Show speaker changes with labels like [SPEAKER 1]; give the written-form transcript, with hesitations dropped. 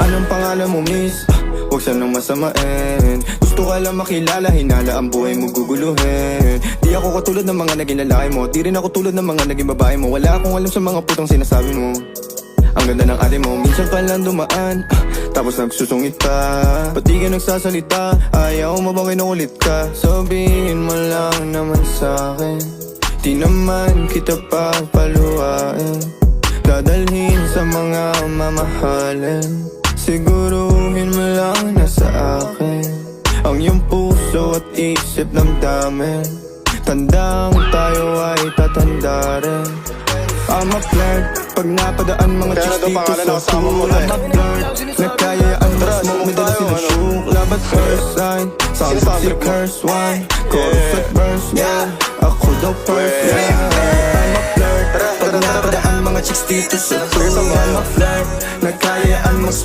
[SPEAKER 1] Anong pangalan mo, miss? Huwag sanang masamain. Gusto ka lang makilala, hinala ang buhay mo guguluhin. Di ako katulad ng mga naging lalaki mo, di rin ako tulad ng mga naging babae mo. Wala akong alam sa mga putang sinasabi mo. Ang ganda ng ate mo, minsan pa lang dumaan, tapos nagsusungit pa. Ba't di ka nagsasalita? Ayaw mo bang kinukulit ka? Sabihin mo lang naman sa'kin, di naman kita papaluhain. Dadalhin sa mga mamahalin. Siguruhin mo lang na sa akin ang iyong puso at isip damdamin. Tandang tayo ay tatanda rin. I'm a flirt, pag napadaan mga chicks dito sa pool. I'm a flirt, nagkayaan mo smoke, may dala sila shook. Love at first sight, sound si curse one. Chorus at verse, yeah, ako daw first, yeah. I'm a flirt, pag napadaan mga chicks dito sa pool. I'm a flirt, nagkayaan mo smoke.